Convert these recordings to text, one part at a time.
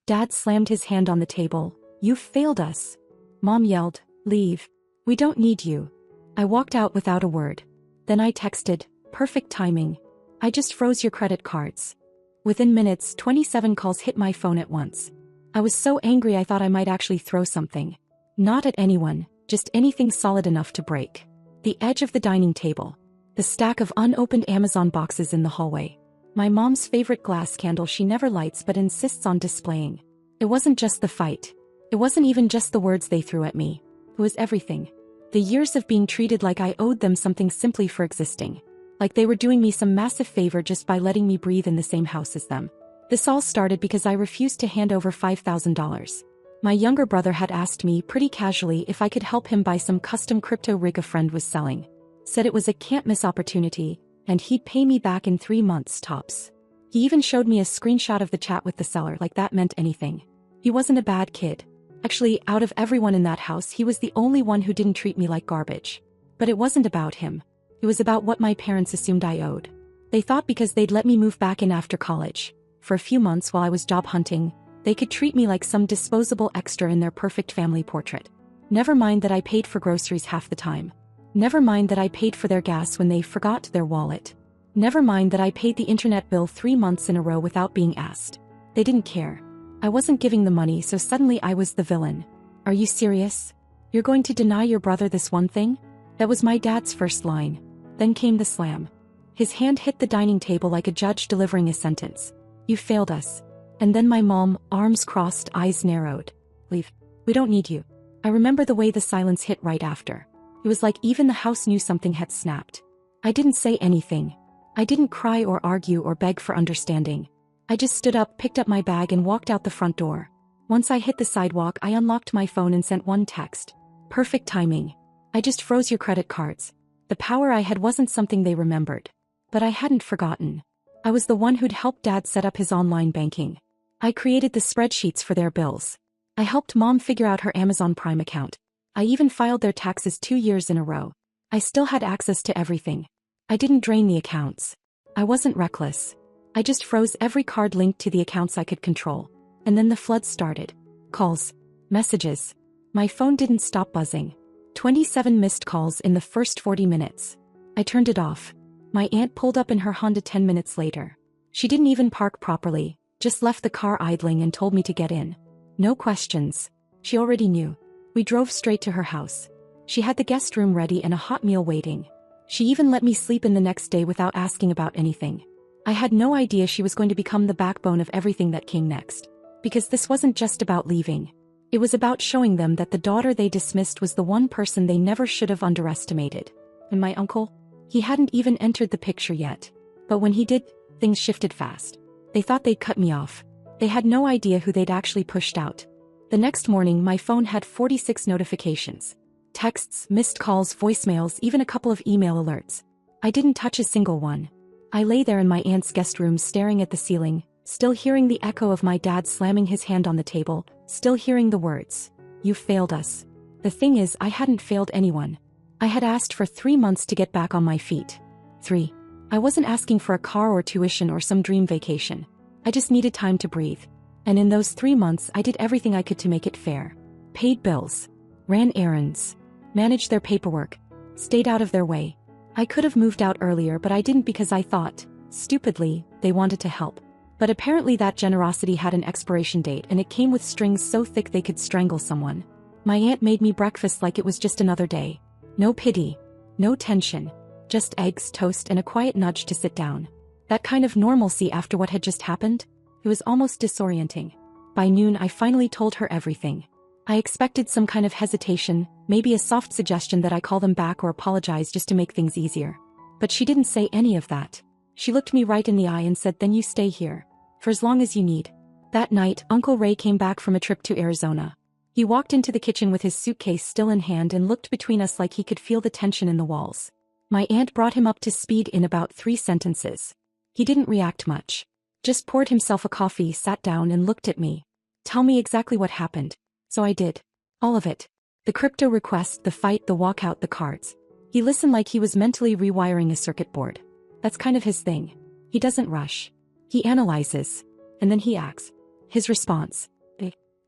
Dad slammed his hand on the table. "You've failed us." Mom yelled, "Leave. We don't need you." I walked out without a word. Then I texted, "Perfect timing. I just froze your credit cards." Within minutes, 27 calls hit my phone at once. I was so angry I thought I might actually throw something. Not at anyone, just anything solid enough to break. The edge of the dining table. The stack of unopened Amazon boxes in the hallway. My mom's favorite glass candle she never lights but insists on displaying. It wasn't just the fight. It wasn't even just the words they threw at me. It was everything. The years of being treated like I owed them something simply for existing. Like they were doing me some massive favor just by letting me breathe in the same house as them. This all started because I refused to hand over $5,000. My younger brother had asked me pretty casually if I could help him buy some custom crypto rig a friend was selling. Said it was a can't-miss opportunity, and he'd pay me back in 3 months tops. He even showed me a screenshot of the chat with the seller like that meant anything. He wasn't a bad kid. Actually, out of everyone in that house he was the only one who didn't treat me like garbage. But it wasn't about him. It was about what my parents assumed I owed. They thought because they'd let me move back in after college, for a few months while I was job hunting, they could treat me like some disposable extra in their perfect family portrait. Never mind that I paid for groceries half the time. Never mind that I paid for their gas when they forgot their wallet. Never mind that I paid the internet bill 3 months in a row without being asked. They didn't care. I wasn't giving the money, so suddenly I was the villain. "Are you serious? You're going to deny your brother this one thing?" That was my dad's first line. Then came the slam. His hand hit the dining table like a judge delivering a sentence. "You failed us." And then my mom, arms crossed, eyes narrowed. "Leave. We don't need you." I remember the way the silence hit right after. It was like even the house knew something had snapped. I didn't say anything. I didn't cry or argue or beg for understanding. I just stood up, picked up my bag and walked out the front door. Once I hit the sidewalk, I unlocked my phone and sent one text. "Perfect timing. I just froze your credit cards." The power I had wasn't something they remembered. But I hadn't forgotten. I was the one who'd helped Dad set up his online banking. I created the spreadsheets for their bills. I helped Mom figure out her Amazon Prime account. I even filed their taxes 2 years in a row. I still had access to everything. I didn't drain the accounts. I wasn't reckless. I just froze every card linked to the accounts I could control. And then the flood started. Calls. Messages. My phone didn't stop buzzing. 27 missed calls in the first 40 minutes. I turned it off. My aunt pulled up in her Honda 10 minutes later. She didn't even park properly, just left the car idling and told me to get in. No questions. She already knew. We drove straight to her house. She had the guest room ready and a hot meal waiting. She even let me sleep in the next day without asking about anything. I had no idea she was going to become the backbone of everything that came next. Because this wasn't just about leaving. It was about showing them that the daughter they dismissed was the one person they never should have underestimated. And my uncle? He hadn't even entered the picture yet. But when he did, things shifted fast. They thought they'd cut me off. They had no idea who they'd actually pushed out. The next morning my phone had 46 notifications. Texts, missed calls, voicemails, even a couple of email alerts. I didn't touch a single one. I lay there in my aunt's guest room staring at the ceiling, still hearing the echo of my dad slamming his hand on the table, still hearing the words, "You failed us." The thing is, I hadn't failed anyone. I had asked for 3 months to get back on my feet. 3. I wasn't asking for a car or tuition or some dream vacation. I just needed time to breathe. And in those 3 months I did everything I could to make it fair. Paid bills. Ran errands. Managed their paperwork. Stayed out of their way. I could have moved out earlier, but I didn't because I thought, stupidly, they wanted to help. But apparently that generosity had an expiration date, and it came with strings so thick they could strangle someone. My aunt made me breakfast like it was just another day. No pity. No tension. Just eggs, toast, and a quiet nudge to sit down. That kind of normalcy after what had just happened? It was almost disorienting. By noon I finally told her everything. I expected some kind of hesitation, maybe a soft suggestion that I call them back or apologize just to make things easier. But she didn't say any of that. She looked me right in the eye and said, "Then you stay here. For as long as you need." That night, Uncle Ray came back from a trip to Arizona. He walked into the kitchen with his suitcase still in hand and looked between us like he could feel the tension in the walls. My aunt brought him up to speed in about 3 sentences. He didn't react much. Just poured himself a coffee, sat down and looked at me. "Tell me exactly what happened." So I did. All of it. The crypto request, the fight, the walkout, the cards. He listened like he was mentally rewiring a circuit board. That's kind of his thing. He doesn't rush. He analyzes. And then he acts. His response.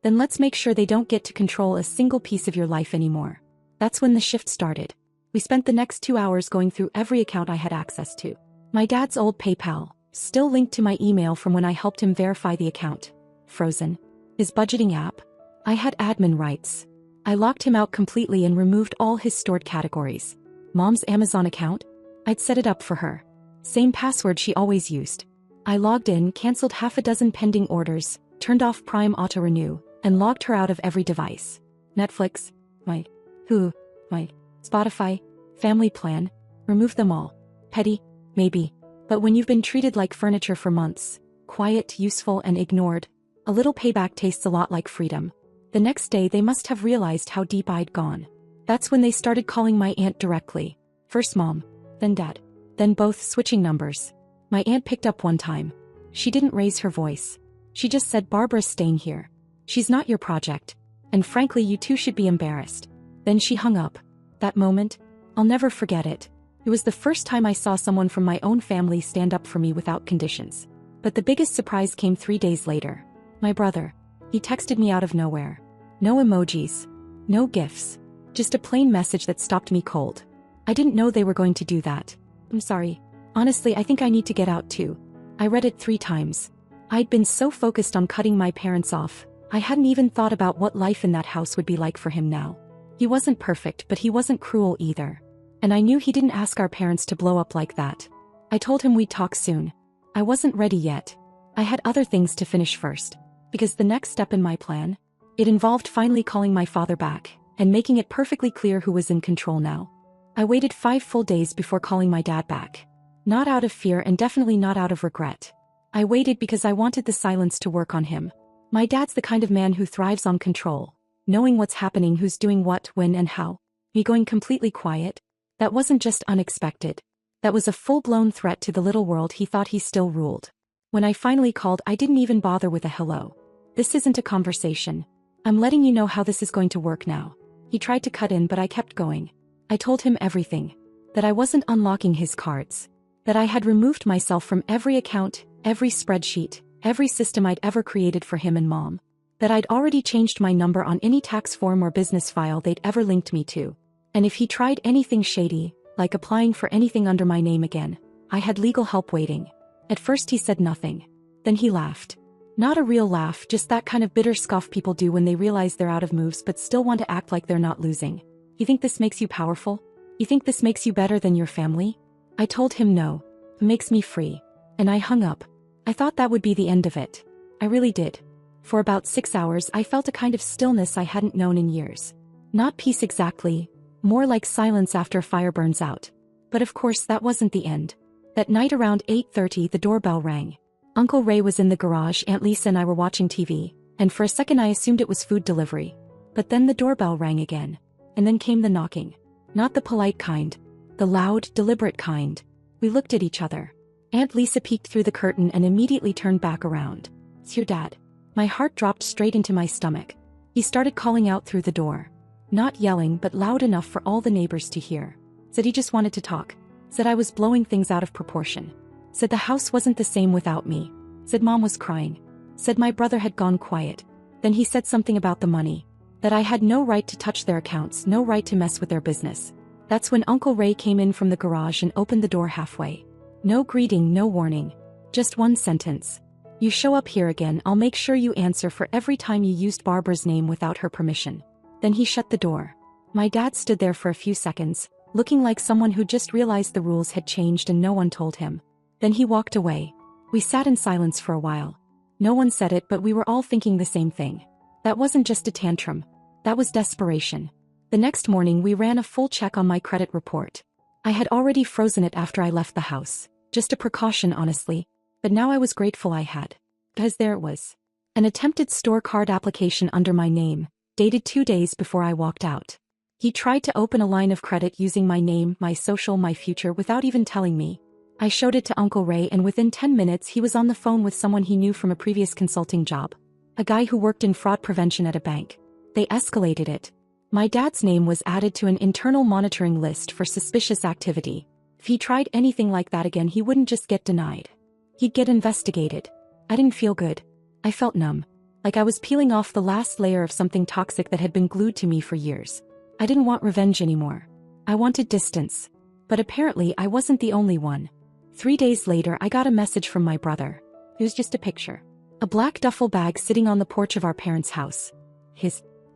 Then let's make sure they don't get to control a single piece of your life anymore. That's when the shift started. We spent the next 2 hours going through every account I had access to. My dad's old PayPal, still linked to my email from when I helped him verify the account. Frozen. His budgeting app. I had admin rights. I locked him out completely and removed all his stored categories. Mom's Amazon account? I'd set it up for her. Same password she always used. I logged in, canceled half a dozen pending orders, turned off Prime Auto Renew, and logged her out of every device. Netflix, my Hulu, my Spotify, family plan, remove them all. Petty, maybe. But when you've been treated like furniture for months, quiet, useful, and ignored, a little payback tastes a lot like freedom. The next day they must have realized how deep I'd gone. That's when they started calling my aunt directly. First Mom, then Dad. Then both switching numbers. My aunt picked up one time. She didn't raise her voice. She just said, "Barbara's staying here. She's not your project. And frankly, you two should be embarrassed." Then she hung up. That moment, I'll never forget it. It was the first time I saw someone from my own family stand up for me without conditions. But the biggest surprise came 3 days later. My brother. He texted me out of nowhere. No emojis. No gifs. Just a plain message that stopped me cold. I didn't know they were going to do that. I'm sorry. Honestly, I think I need to get out too. I read it 3 times. I'd been so focused on cutting my parents off, I hadn't even thought about what life in that house would be like for him now. He wasn't perfect, but he wasn't cruel either. And I knew he didn't ask our parents to blow up like that. I told him we'd talk soon. I wasn't ready yet. I had other things to finish first. Because the next step in my plan, it involved finally calling my father back, and making it perfectly clear who was in control now. I waited 5 full days before calling my dad back. Not out of fear and definitely not out of regret. I waited because I wanted the silence to work on him. My dad's the kind of man who thrives on control. Knowing what's happening, who's doing what, when and how. Me going completely quiet? That wasn't just unexpected. That was a full-blown threat to the little world he thought he still ruled. When I finally called, I didn't even bother with a hello. This isn't a conversation. I'm letting you know how this is going to work now. He tried to cut in, but I kept going. I told him everything. That I wasn't unlocking his cards. That I had removed myself from every account, every spreadsheet, every system I'd ever created for him and Mom. That I'd already changed my number on any tax form or business file they'd ever linked me to. And if he tried anything shady, like applying for anything under my name again, I had legal help waiting. At first he said nothing. Then he laughed. Not a real laugh, just that kind of bitter scoff people do when they realize they're out of moves but still want to act like they're not losing. You think this makes you powerful? You think this makes you better than your family? I told him no. It makes me free. And I hung up. I thought that would be the end of it. I really did. For about 6 hours I felt a kind of stillness I hadn't known in years. Not peace exactly, more like silence after a fire burns out. But of course that wasn't the end. That night around 8:30 the doorbell rang. Uncle Ray was in the garage, Aunt Lisa and I were watching TV, and for a second I assumed it was food delivery. But then the doorbell rang again. And then came the knocking. Not the polite kind. The loud, deliberate kind. We looked at each other. Aunt Lisa peeked through the curtain and immediately turned back around. "It's your dad." My heart dropped straight into my stomach. He started calling out through the door. Not yelling, but loud enough for all the neighbors to hear. Said he just wanted to talk. Said I was blowing things out of proportion. Said the house wasn't the same without me. Said Mom was crying. Said my brother had gone quiet. Then he said something about the money. That I had no right to touch their accounts, no right to mess with their business. That's when Uncle Ray came in from the garage and opened the door halfway. No greeting, no warning. Just one sentence. "You show up here again, I'll make sure you answer for every time you used Barbara's name without her permission." Then he shut the door. My dad stood there for a few seconds, looking like someone who just realized the rules had changed and no one told him. Then he walked away. We sat in silence for a while. No one said it, but we were all thinking the same thing. That wasn't just a tantrum. That was desperation. The next morning we ran a full check on my credit report. I had already frozen it after I left the house. Just a precaution, honestly. But now I was grateful I had. Because there it was. An attempted store card application under my name, dated 2 days before I walked out. He tried to open a line of credit using my name, my social, my future without even telling me. I showed it to Uncle Ray and within 10 minutes he was on the phone with someone he knew from a previous consulting job. A guy who worked in fraud prevention at a bank. They escalated it. My dad's name was added to an internal monitoring list for suspicious activity. If he tried anything like that again, he wouldn't just get denied. He'd get investigated. I didn't feel good. I felt numb. Like I was peeling off the last layer of something toxic that had been glued to me for years. I didn't want revenge anymore. I wanted distance. But apparently I wasn't the only one. 3 days later I got a message from my brother. It was just a picture. A black duffel bag sitting on the porch of our parents' house.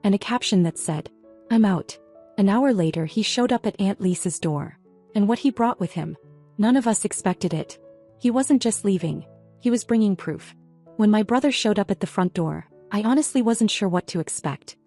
And a caption that said, "I'm out." An hour later he showed up at Aunt Lisa's door. And what he brought with him? None of us expected it. He wasn't just leaving. He was bringing proof. When my brother showed up at the front door, I honestly wasn't sure what to expect.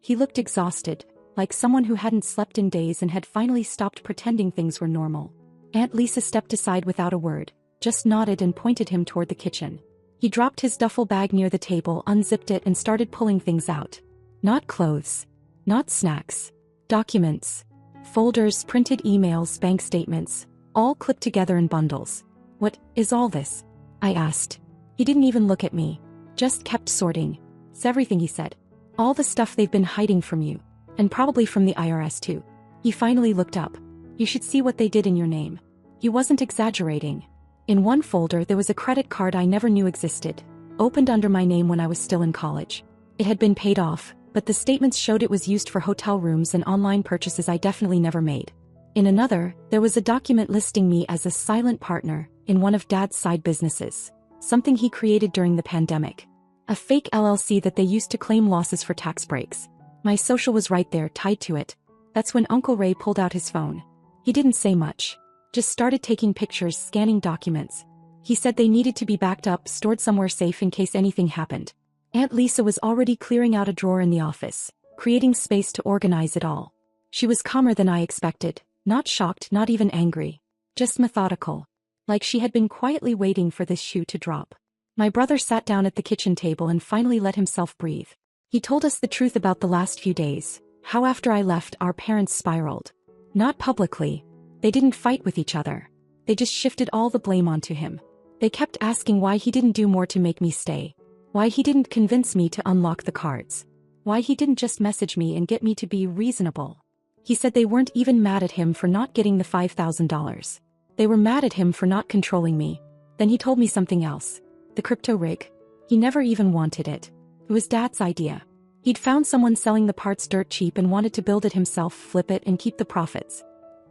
He looked exhausted, like someone who hadn't slept in days and had finally stopped pretending things were normal. Aunt Lisa stepped aside without a word, just nodded and pointed him toward the kitchen. He dropped his duffel bag near the table, unzipped it and started pulling things out. Not clothes. Not snacks. Documents. Folders, printed emails, bank statements, all clipped together in bundles. "What is all this?" I asked. He didn't even look at me. Just kept sorting. "It's everything," he said. "All the stuff they've been hiding from you. And probably from the IRS too." He finally looked up. "You should see what they did in your name." He wasn't exaggerating. In one folder there was a credit card I never knew existed, opened under my name when I was still in college. It had been paid off, but the statements showed it was used for hotel rooms and online purchases I definitely never made. In another, there was a document listing me as a silent partner in one of Dad's side businesses, something he created during the pandemic. A fake LLC that they used to claim losses for tax breaks. My social was right there, tied to it. That's when Uncle Ray pulled out his phone. He didn't say much. Just started taking pictures, scanning documents. He said they needed to be backed up, stored somewhere safe in case anything happened. Aunt Lisa was already clearing out a drawer in the office, creating space to organize it all. She was calmer than I expected, not shocked, not even angry. Just methodical. Like she had been quietly waiting for this shoe to drop. My brother sat down at the kitchen table and finally let himself breathe. He told us the truth about the last few days, how after I left our parents spiraled. Not publicly. They didn't fight with each other. They just shifted all the blame onto him. They kept asking why he didn't do more to make me stay. Why he didn't convince me to unlock the cards. Why he didn't just message me and get me to be reasonable. He said they weren't even mad at him for not getting the $5,000. They were mad at him for not controlling me. Then he told me something else. The crypto rig. He never even wanted it. It was Dad's idea. He'd found someone selling the parts dirt cheap and wanted to build it himself, flip it and keep the profits.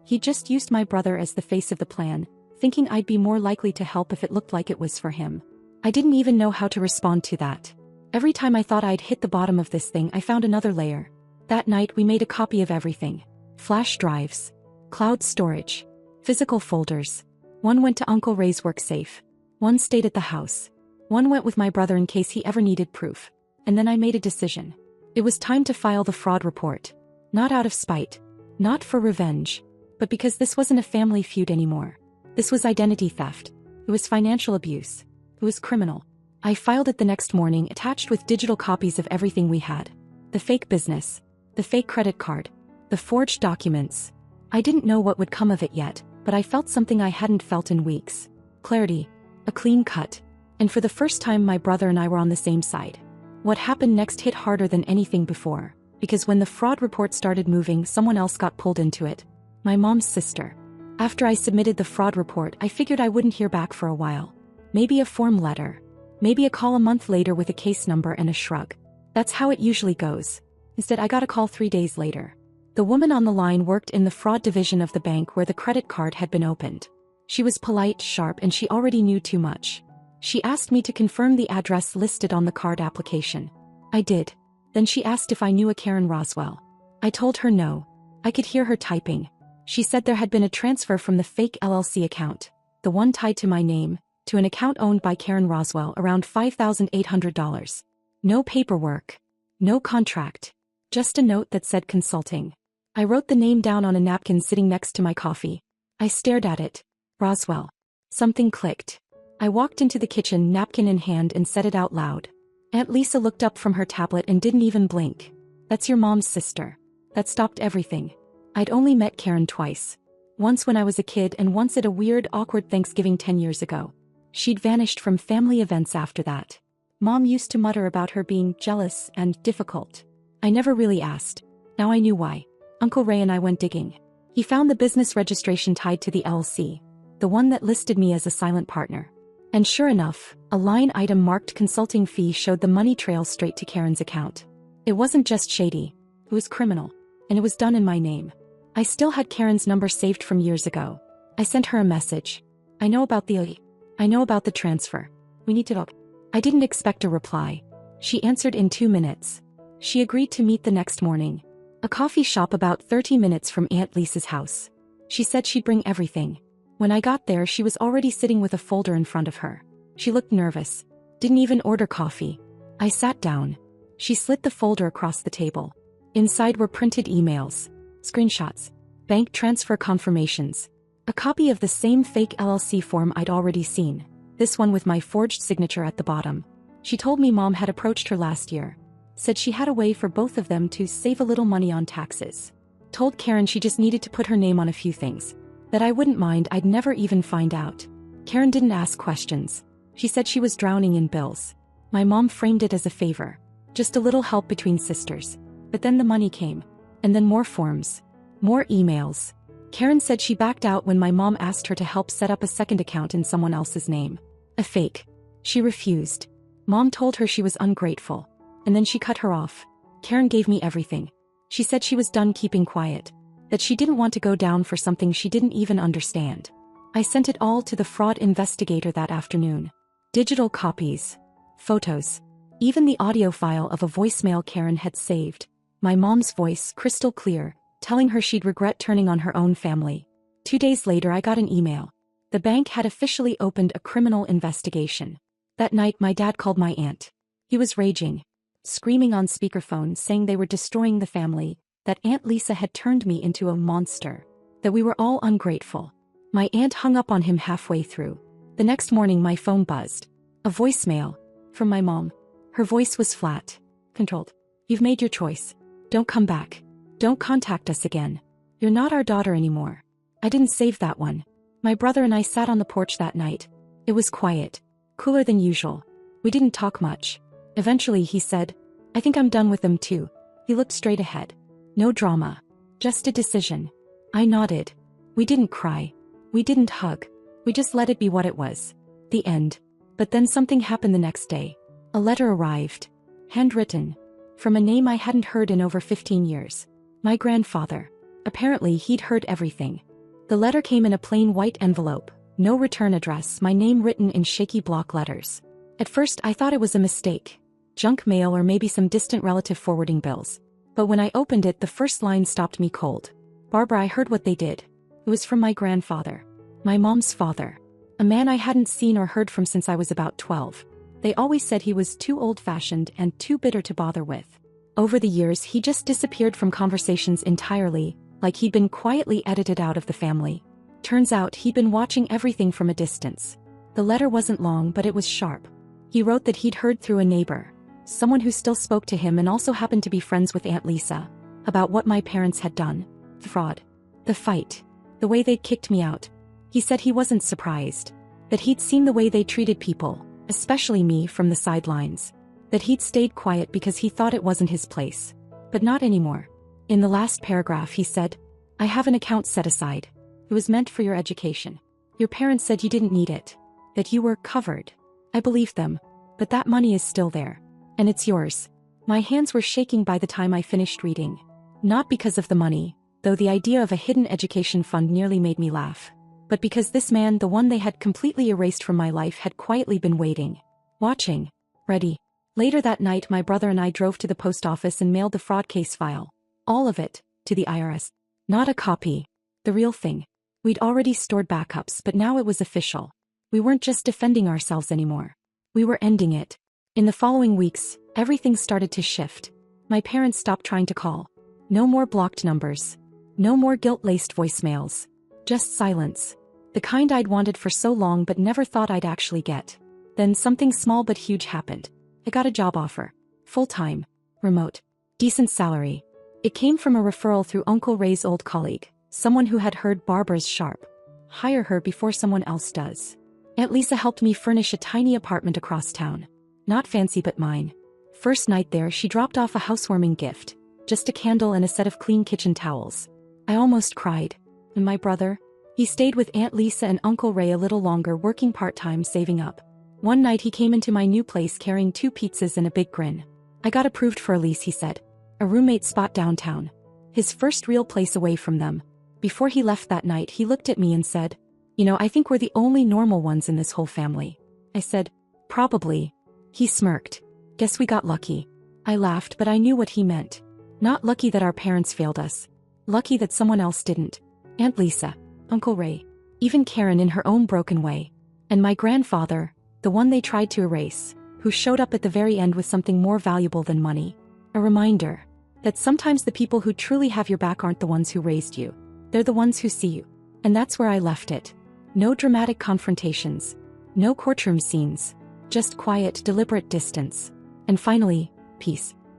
He just used my brother as the face of the plan, thinking I'd be more likely to help if it looked like it was for him. I didn't even know how to respond to that. Every time I thought I'd hit the bottom of this thing, I found another layer. That night we made a copy of everything. Flash drives. Cloud storage. Physical folders. One went to Uncle Ray's work safe. One stayed at the house. One went with my brother in case he ever needed proof. And then I made a decision. It was time to file the fraud report. Not out of spite. Not for revenge. But because this wasn't a family feud anymore. This was identity theft. It was financial abuse. It was criminal. I filed it the next morning, attached with digital copies of everything we had. The fake business. The fake credit card. The forged documents. I didn't know what would come of it yet, but I felt something I hadn't felt in weeks. Clarity. A clean cut. And for the first time my brother and I were on the same side. What happened next hit harder than anything before, because when the fraud report started moving, someone else got pulled into it. My mom's sister. After I submitted the fraud report, I figured I wouldn't hear back for a while. Maybe a form letter. Maybe a call a month later with a case number and a shrug. That's how it usually goes. Instead, I got a call 3 days later. The woman on the line worked in the fraud division of the bank where the credit card had been opened. She was polite, sharp, and she already knew too much. She asked me to confirm the address listed on the card application. I did. Then she asked if I knew a Karen Roswell. I told her no. I could hear her typing. She said there had been a transfer from the fake LLC account, the one tied to my name, to an account owned by Karen Roswell, around $5,800. No paperwork. No contract. Just a note that said consulting. I wrote the name down on a napkin sitting next to my coffee. I stared at it. Roswell. Something clicked. I walked into the kitchen, napkin in hand, and said it out loud. Aunt Lisa looked up from her tablet and didn't even blink. That's your mom's sister. That stopped everything. I'd only met Karen twice. Once when I was a kid and once at a weird, awkward Thanksgiving 10 years ago. She'd vanished from family events after that. Mom used to mutter about her being jealous and difficult. I never really asked. Now I knew why. Uncle Ray and I went digging. He found the business registration tied to the LLC, the one that listed me as a silent partner. And sure enough, A line item marked consulting fee showed the money trail straight to Karen's account. It wasn't just shady, it was criminal, and it was done in my name. I still had Karen's number saved from years ago. I sent her a message. I know about the transfer. We need to talk. I didn't expect a reply. She answered in 2 minutes. She agreed to meet the next morning. A coffee shop about 30 minutes from Aunt Lisa's house. She said she'd bring everything. When I got there, she was already sitting with a folder in front of her. She looked nervous. Didn't even order coffee. I sat down. She slid the folder across the table. Inside were printed emails, screenshots, bank transfer confirmations, a copy of the same fake LLC form I'd already seen, this one with my forged signature at the bottom. She told me Mom had approached her last year. Said she had a way for both of them to save a little money on taxes. Told Karen she just needed to put her name on a few things. That I wouldn't mind, I'd never even find out. Karen didn't ask questions. She said she was drowning in bills. My mom framed it as a favor. Just a little help between sisters. But then the money came. And then more forms. More emails. Karen said she backed out when my mom asked her to help set up a second account in someone else's name. A fake. She refused. Mom told her she was ungrateful. And then she cut her off. Karen gave me everything. She said she was done keeping quiet. That she didn't want to go down for something she didn't even understand. I sent it all to the fraud investigator that afternoon. Digital copies. Photos. Even the audio file of a voicemail Karen had saved. My mom's voice, crystal clear, telling her she'd regret turning on her own family. 2 days later I got an email. The bank had officially opened a criminal investigation. That night my dad called my aunt. He was raging. Screaming on speakerphone saying they were destroying the family, that Aunt Lisa had turned me into a monster, that we were all ungrateful. My aunt hung up on him halfway through. The next morning my phone buzzed. A voicemail. From my mom. Her voice was flat. Controlled. You've made your choice. Don't come back. Don't contact us again. You're not our daughter anymore. I didn't save that one. My brother and I sat on the porch that night. It was quiet. Cooler than usual. We didn't talk much. Eventually he said, I think I'm done with them too. He looked straight ahead. No drama. Just a decision. I nodded. We didn't cry. We didn't hug. We just let it be what it was. The end. But then something happened the next day. A letter arrived. Handwritten. From a name I hadn't heard in over 15 years. My grandfather. Apparently he'd heard everything. The letter came in a plain white envelope. No return address, my name written in shaky block letters. At first I thought it was a mistake. Junk mail or maybe some distant relative forwarding bills. But when I opened it, the first line stopped me cold. Barbara, I heard what they did. It was from my grandfather. My mom's father. A man I hadn't seen or heard from since I was about 12. They always said he was too old-fashioned and too bitter to bother with. Over the years he just disappeared from conversations entirely, like he'd been quietly edited out of the family. Turns out he'd been watching everything from a distance. The letter wasn't long, but it was sharp. He wrote that he'd heard through a neighbor, someone who still spoke to him and also happened to be friends with Aunt Lisa, about what my parents had done. The fraud. The fight. The way they'd kicked me out. He said he wasn't surprised. That he'd seen the way they treated people, especially me, from the sidelines. That he'd stayed quiet because he thought it wasn't his place. But not anymore. In the last paragraph he said, I have an account set aside. It was meant for your education. Your parents said you didn't need it. That you were covered. I believed them. But that money is still there. And it's yours. My hands were shaking by the time I finished reading. Not because of the money, though the idea of a hidden education fund nearly made me laugh. But because this man, the one they had completely erased from my life, had quietly been waiting. Watching. Ready. Later that night my brother and I drove to the post office and mailed the fraud case file. All of it. To the IRS. Not a copy. The real thing. We'd already stored backups, but now it was official. We weren't just defending ourselves anymore. We were ending it. In the following weeks, everything started to shift. My parents stopped trying to call. No more blocked numbers. No more guilt-laced voicemails. Just silence. The kind I'd wanted for so long but never thought I'd actually get. Then something small but huge happened. I got a job offer. Full-time. Remote. Decent salary. It came from a referral through Uncle Ray's old colleague, someone who had heard Barbara's sharp. Hire her before someone else does. Aunt Lisa helped me furnish a tiny apartment across town. Not fancy but mine. First night there she dropped off a housewarming gift. Just a candle and a set of clean kitchen towels. I almost cried. And my brother? He stayed with Aunt Lisa and Uncle Ray a little longer, working part-time, saving up. One night he came into my new place carrying 2 pizzas and a big grin. I got approved for a lease, he said. A roommate spot downtown. His first real place away from them. Before he left that night, he looked at me and said, "You know, I think we're the only normal ones in this whole family." I said, "Probably." He smirked. "Guess we got lucky." I laughed, but I knew what he meant. Not lucky that our parents failed us. Lucky that someone else didn't. Aunt Lisa, Uncle Ray, even Karen in her own broken way. And my grandfather, the one they tried to erase, who showed up at the very end with something more valuable than money. A reminder that sometimes the people who truly have your back aren't the ones who raised you. They're the ones who see you. And that's where I left it. No dramatic confrontations. No courtroom scenes. Just quiet, deliberate distance. And finally, peace.